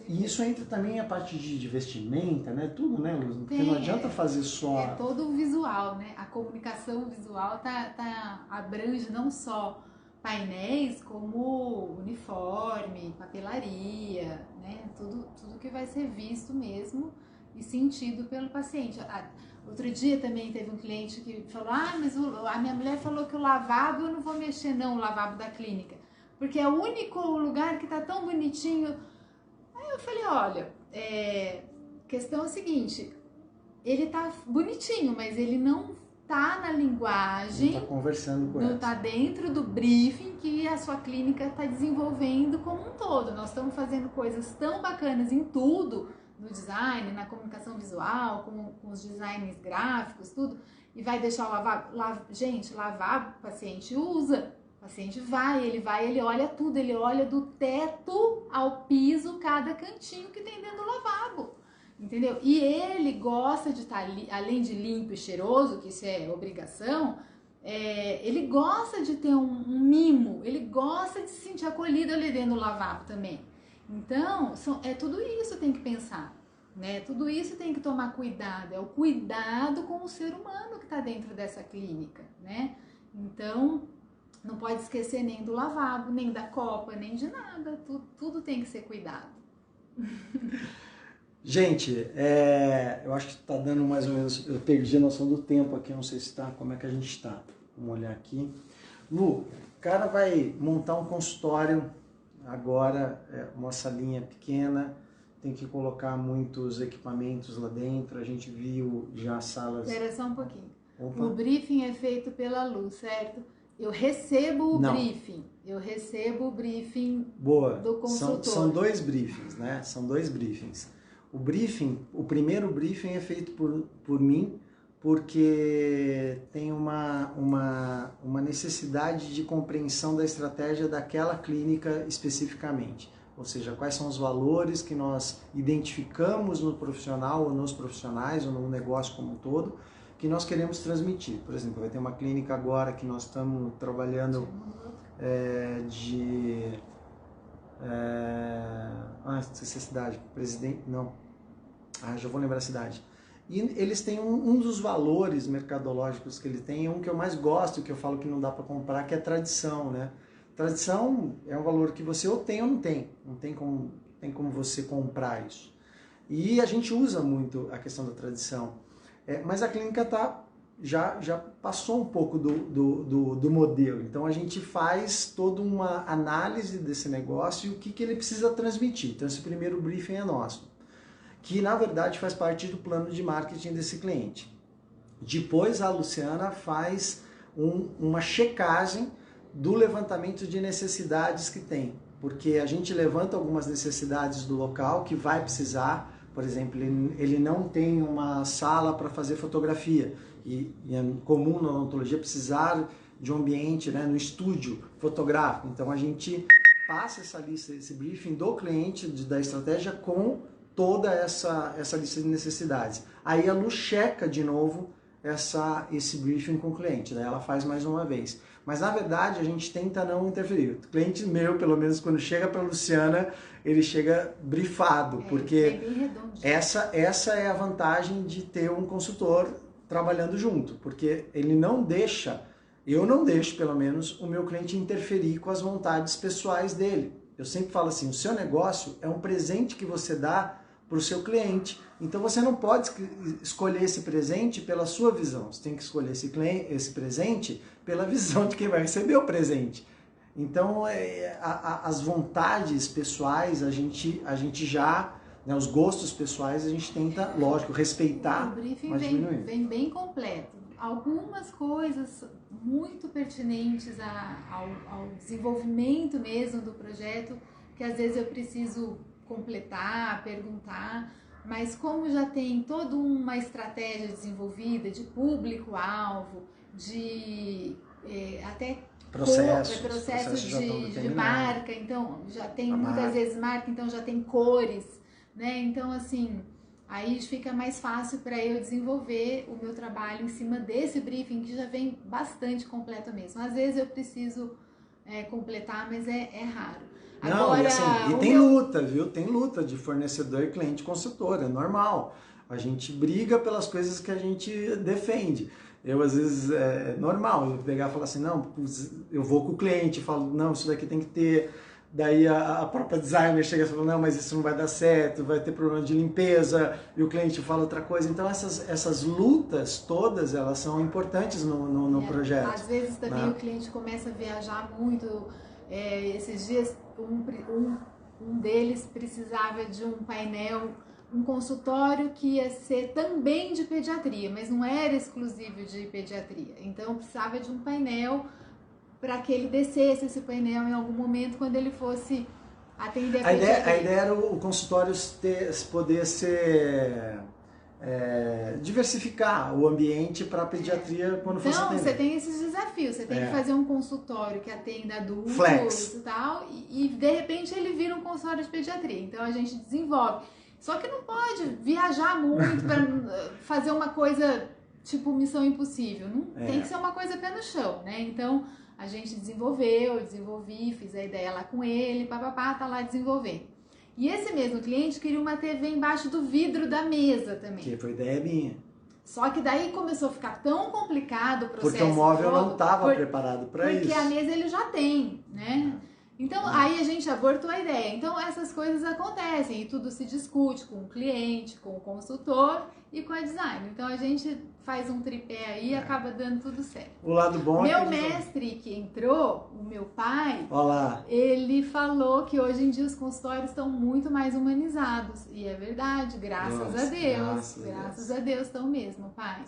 E isso entra também a parte de vestimenta, né? Tudo, né, Luz? Porque não adianta fazer só... É todo o visual, né? A comunicação visual abrange não só painéis, como uniforme, papelaria, né? Tudo que vai ser visto mesmo e sentido pelo paciente. Outro dia também teve um cliente que falou, mas a minha mulher falou que o lavabo eu não vou mexer não, o lavabo da clínica, porque é o único lugar que tá tão bonitinho. Aí eu falei, olha, questão é a seguinte, ele tá bonitinho, mas ele não tá na linguagem, não tá conversando com não tá dentro do briefing que a sua clínica tá desenvolvendo como um todo. Nós estamos fazendo coisas tão bacanas em tudo, no design, na comunicação visual, com os designs gráficos, tudo, e vai deixar o lavabo. Gente, lavabo, o paciente usa, o paciente ele olha tudo, ele olha do teto ao piso, cada cantinho que tem dentro do lavabo, entendeu? E ele gosta de estar, além de limpo e cheiroso, que isso é obrigação, ele gosta de ter um mimo, ele gosta de se sentir acolhido ali dentro do lavabo também. Então, tudo isso tem que pensar, né? Tudo isso tem que tomar cuidado, é o cuidado com o ser humano que está dentro dessa clínica, né? Então, não pode esquecer nem do lavabo, nem da copa, nem de nada, tudo tem que ser cuidado. Gente, eu acho que está dando mais ou menos, eu perdi a noção do tempo aqui, não sei se está, como é que a gente está. Vamos olhar aqui. Lu, o cara vai montar um consultório agora, uma salinha pequena, tem que colocar muitos equipamentos lá dentro, a gente viu já salas... Espera só um pouquinho. Opa. O briefing é feito pela Lu, certo? Eu recebo o briefing, Boa. Do consultor. São 2 briefings, né? São 2 briefings. O primeiro briefing é feito por mim, porque tem uma necessidade de compreensão da estratégia daquela clínica especificamente. Ou seja, quais são os valores que nós identificamos no profissional ou nos profissionais ou no negócio como um todo, que nós queremos transmitir. Por exemplo, vai ter uma clínica agora que nós estamos trabalhando esqueci a cidade, já vou lembrar a cidade. E eles têm um dos valores mercadológicos que ele tem, um que eu mais gosto, que eu falo que não dá para comprar, que é tradição, né? Tradição é um valor que você ou tem ou não tem. Não tem como você comprar isso. E a gente usa muito a questão da tradição. Mas a clínica já passou um pouco do modelo. Então a gente faz toda uma análise desse negócio e o que ele precisa transmitir. Então esse primeiro briefing é nosso, que na verdade faz parte do plano de marketing desse cliente. Depois a Luciana faz uma checagem do levantamento de necessidades que tem, porque a gente levanta algumas necessidades do local que vai precisar. Por exemplo, ele não tem uma sala para fazer fotografia e é comum na odontologia precisar de um ambiente, né, no estúdio fotográfico. Então a gente passa essa lista, esse briefing do cliente, da estratégia, com toda essa lista de necessidades. Aí a Lu checa de novo esse briefing com o cliente, daí ela faz mais uma vez. Mas na verdade a gente tenta não interferir. O cliente meu, pelo menos quando chega para a Luciana, ele chega briefado, porque essa é a vantagem de ter um consultor trabalhando junto, porque ele não deixa, eu não deixo pelo menos, o meu cliente interferir com as vontades pessoais dele. Eu sempre falo assim, o seu negócio é um presente que você dá para o seu cliente. Então você não pode escolher esse presente pela sua visão. Você tem que escolher esse presente pela visão de quem vai receber o presente. Então as vontades pessoais a gente já, né, os gostos pessoais a gente tenta, lógico, respeitar. O briefing vem bem completo. Algumas coisas muito pertinentes ao desenvolvimento mesmo do projeto, que às vezes eu preciso completar, perguntar, mas como já tem toda uma estratégia desenvolvida de público-alvo, de até processo de marca, então já tem muitas vezes marca, então já tem cores, né? Então assim, aí fica mais fácil para eu desenvolver o meu trabalho em cima desse briefing que já vem bastante completo mesmo. Às vezes eu preciso completar, mas é raro. Não, agora, e tem luta, viu? Tem luta de fornecedor e cliente consultor, é normal. A gente briga pelas coisas que a gente defende. Eu, às vezes, é normal eu pegar e falar assim, não, eu vou com o cliente, falo, não, isso daqui tem que ter. Daí a própria designer chega e fala, não, mas isso não vai dar certo, vai ter problema de limpeza, e o cliente fala outra coisa. Então essas lutas todas, elas são importantes no projeto. Às vezes também, né? O cliente começa a viajar muito. Esses dias um deles precisava de um painel, um consultório que ia ser também de pediatria, mas não era exclusivo de pediatria. Então precisava de um painel para que ele descesse esse painel em algum momento quando ele fosse atender a pediatria. A ideia era o consultório poder ser... diversificar o ambiente para a pediatria quando fosse atender. Então, você tem esses desafios, você tem que fazer um consultório que atenda adultos Flex. E tal, e de repente ele vira um consultório de pediatria. Então a gente desenvolve. Só que não pode viajar muito para fazer uma coisa tipo Missão Impossível. Não, tem que ser uma coisa pé no chão, né? Então a gente desenvolvi, fiz a ideia lá com ele, papapá, tá lá desenvolvendo. E esse mesmo cliente queria uma TV embaixo do vidro da mesa também. Que foi ideia minha. Só que daí começou a ficar tão complicado o processo. Porque o móvel não estava preparado para isso. Porque a mesa ele já tem, né? Então aí a gente abortou a ideia. Então essas coisas acontecem e tudo se discute com o cliente, com o consultor e com a designer. Então a gente faz um tripé aí e acaba dando tudo certo. O lado bom meu mestre que entrou, o meu pai, olá, ele falou que hoje em dia os consultórios estão muito mais humanizados. E é verdade, graças a Deus. Graças a Deus estão mesmo, pai.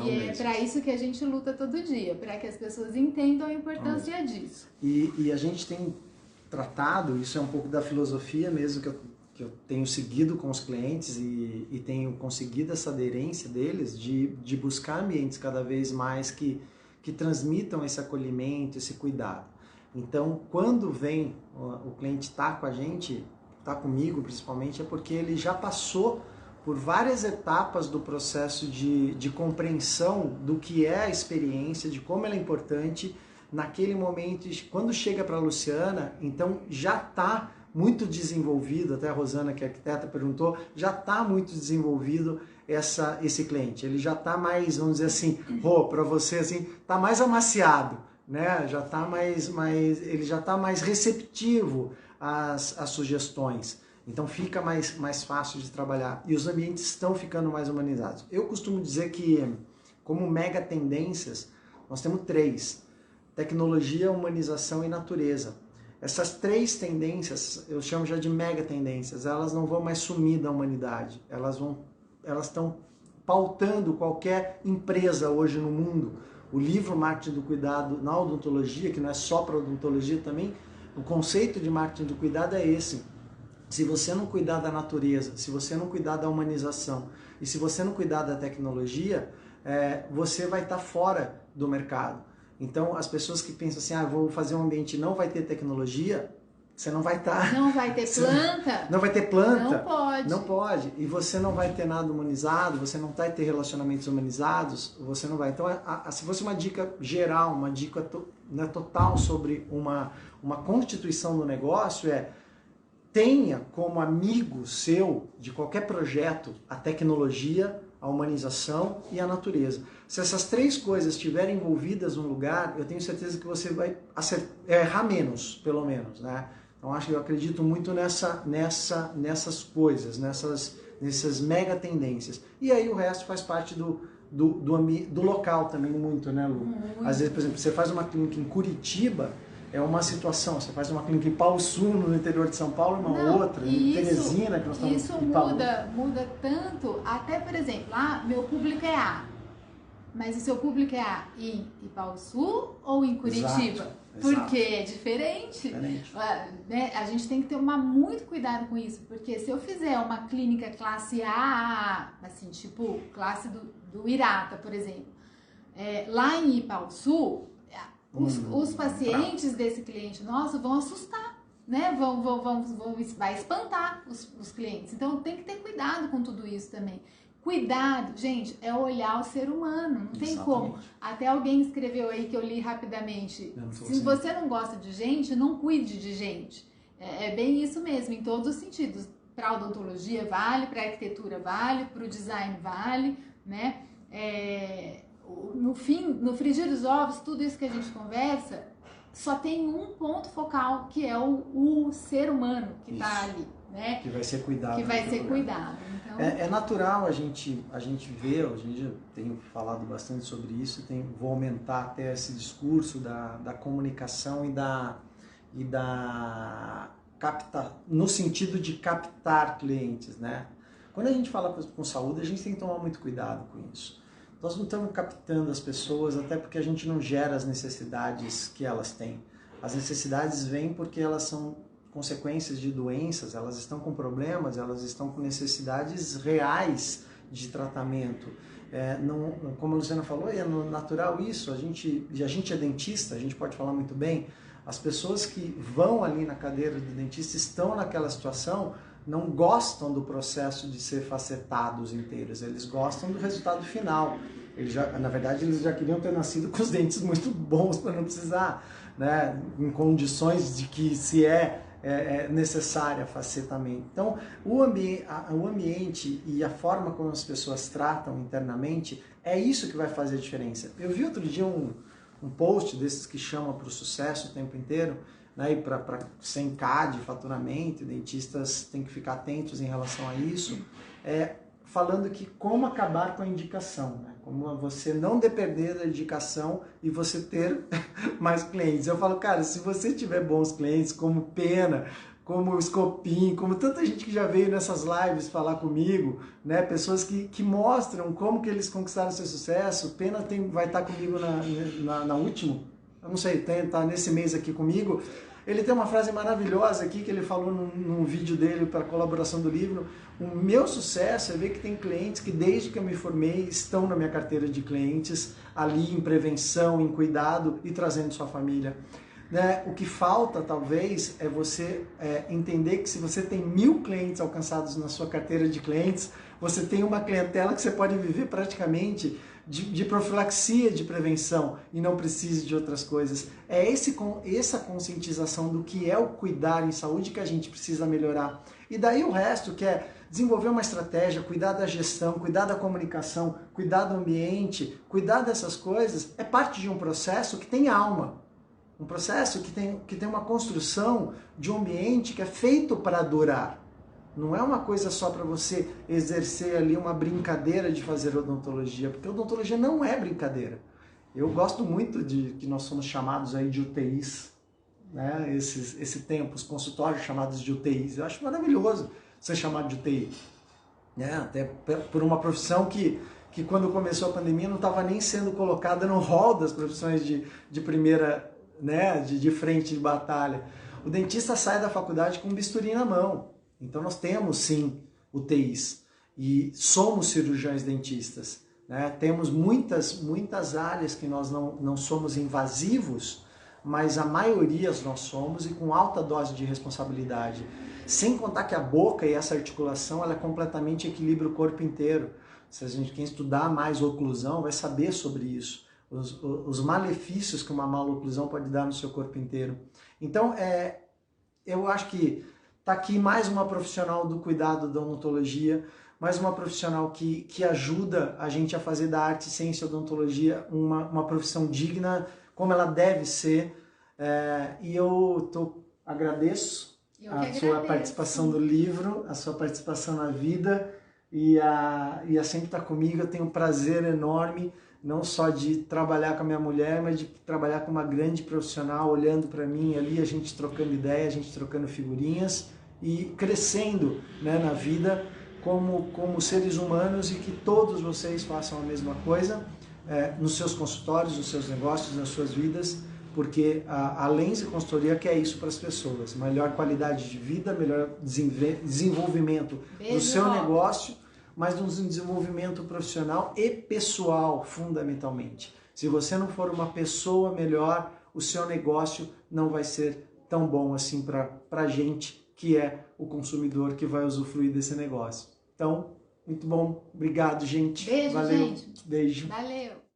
E é para isso que a gente luta todo dia, para que as pessoas entendam a importância disso. E a gente tem tratado, isso é um pouco da filosofia mesmo que eu tenho seguido com os clientes e tenho conseguido essa aderência deles de buscar ambientes cada vez mais que transmitam esse acolhimento, esse cuidado. Então, quando vem o cliente tá com a gente, tá comigo principalmente, é porque ele já passou por várias etapas do processo de compreensão do que é a experiência, de como ela é importante naquele momento. Quando chega para a Luciana, então já está muito desenvolvido, até a Rosana, que é arquiteta, perguntou, já está muito desenvolvido esse cliente. Ele já está mais, vamos dizer assim, para você, assim, está mais amaciado, né? Já tá ele já está mais receptivo às sugestões. Então fica mais fácil de trabalhar. E os ambientes estão ficando mais humanizados. Eu costumo dizer que, como mega tendências, nós temos 3. Tecnologia, humanização e natureza. Essas 3 tendências, eu chamo já de mega tendências, elas não vão mais sumir da humanidade. Elas estão pautando qualquer empresa hoje no mundo. O livro Marketing do Cuidado na Odontologia, que não é só para odontologia também, o conceito de marketing do cuidado é esse. Se você não cuidar da natureza, se você não cuidar da humanização e se você não cuidar da tecnologia, você vai estar fora do mercado. Então, as pessoas que pensam assim, vou fazer um ambiente e não vai ter tecnologia, você não vai estar... Não vai ter planta? Não vai ter planta. Não pode. Não pode. E você não vai ter nada humanizado, você não vai ter relacionamentos humanizados, você não vai. Então, se fosse uma dica geral, uma dica total sobre uma constituição do negócio, tenha como amigo seu, de qualquer projeto, a tecnologia, a humanização e a natureza. Se essas três coisas estiverem envolvidas num lugar, eu tenho certeza que você vai errar menos, pelo menos, né? Então eu acredito muito nessas coisas, nessas mega tendências. E aí o resto faz parte do local também muito, né, Lu? Muito. Às vezes, por exemplo, você faz uma clínica em Curitiba, é uma situação, você faz uma clínica em Pau Sul, no interior de São Paulo, outra, em Teresina, que nós estamos isso muda tanto, até, por exemplo, lá meu público é A, mas o seu público é A em Ipauçu ou em Curitiba? Exato. Porque é diferente. Né? A gente tem que ter muito cuidado com isso, porque se eu fizer uma clínica classe A, assim, tipo classe do Irata, por exemplo, lá em Ipauçu, os pacientes desse cliente nosso vão assustar, né? Vai espantar os clientes. Então tem que ter cuidado com tudo isso também. Cuidado, gente, é olhar o ser humano, não tem como. Até alguém escreveu aí que eu li rapidamente. Se você não gosta de gente, não cuide de gente. É bem isso mesmo, em todos os sentidos. Para a odontologia vale, para a arquitetura vale, para o design vale, né? No frigir dos ovos, tudo isso que a gente conversa, só tem um ponto focal, que é o ser humano que está ali, né? Que vai ser cuidado. Que vai ser cuidado. Então... É natural a gente ver, hoje em dia eu tenho falado bastante sobre isso, vou aumentar até esse discurso da comunicação e da no sentido de captar clientes, né? Quando a gente fala com saúde, a gente tem que tomar muito cuidado com isso. Nós não estamos captando as pessoas, até porque a gente não gera as necessidades que elas têm. As necessidades vêm porque elas são consequências de doenças, elas estão com problemas, elas estão com necessidades reais de tratamento. Como a Luciana falou, é natural isso, a gente é dentista, a gente pode falar muito bem, as pessoas que vão ali na cadeira do dentista estão naquela situação, não gostam do processo de ser facetados inteiros, eles gostam do resultado final. Na verdade, eles já queriam ter nascido com os dentes muito bons para não precisar, né, em condições de que se é necessária facetamento. Então, o ambiente e a forma como as pessoas tratam internamente, é isso que vai fazer a diferença. Eu vi outro dia um post desses que chama para o sucesso o tempo inteiro, né, e para 100K de faturamento, dentistas têm que ficar atentos em relação a isso, falando que como acabar com a indicação, né? Como você não depender da indicação e você ter mais clientes. Eu falo, cara, se você tiver bons clientes, como Pena, como o Scopin, como tanta gente que já veio nessas lives falar comigo, né? Pessoas que mostram como que eles conquistaram seu sucesso. Pena vai estar comigo na última, eu não sei, tá nesse mês aqui comigo. Ele tem uma frase maravilhosa aqui que ele falou num vídeo dele para a colaboração do livro. O meu sucesso é ver que tem clientes que desde que eu me formei estão na minha carteira de clientes, ali em prevenção, em cuidado e trazendo sua família. Né? O que falta talvez é você entender que se você tem 1000 clientes alcançados na sua carteira de clientes, você tem uma clientela que você pode viver praticamente de profilaxia, de prevenção e não precise de outras coisas. É essa conscientização do que é o cuidar em saúde que a gente precisa melhorar. E daí o resto, que é desenvolver uma estratégia, cuidar da gestão, cuidar da comunicação, cuidar do ambiente, cuidar dessas coisas, é parte de um processo que tem alma. Um processo que tem uma construção de um ambiente que é feito para durar. Não é uma coisa só para você exercer ali uma brincadeira de fazer odontologia, porque odontologia não é brincadeira. Eu gosto muito de que nós somos chamados aí de UTIs, né? Esse tempo, os consultórios chamados de UTIs. Eu acho maravilhoso ser chamado de UTI, né? Até por uma profissão que quando começou a pandemia não estava nem sendo colocada no rol das profissões de primeira, né? de frente de batalha. O dentista sai da faculdade com um bisturi na mão. Então nós temos sim UTIs e somos cirurgiões dentistas, né? Temos muitas áreas que nós não somos invasivos, mas a maioria nós somos e com alta dose de responsabilidade. Sem contar que a boca e essa articulação, ela completamente equilibra o corpo inteiro. Se a gente quer estudar mais oclusão, vai saber sobre isso. Os malefícios que uma mala oclusão pode dar no seu corpo inteiro. Então, eu acho que está aqui mais uma profissional do cuidado da odontologia, mais uma profissional que ajuda a gente a fazer da arte, ciência e odontologia uma profissão digna, como ela deve ser. E eu agradeço a sua participação do livro, a sua participação na vida e a sempre estar comigo. Eu tenho um prazer enorme, não só de trabalhar com a minha mulher, mas de trabalhar com uma grande profissional, olhando para mim ali, a gente trocando ideia, a gente trocando figurinhas e crescendo, né, na vida como seres humanos, e que todos vocês façam a mesma coisa nos seus consultórios, nos seus negócios, nas suas vidas, porque a Lenze Consultoria quer isso para as pessoas, melhor qualidade de vida, melhor desenvolvimento do seu negócio, mas um desenvolvimento profissional e pessoal, fundamentalmente. Se você não for uma pessoa melhor, o seu negócio não vai ser tão bom assim para a gente, que é o consumidor que vai usufruir desse negócio. Então, muito bom. Obrigado, gente. Beijo, valeu. gente. Beijo. Valeu.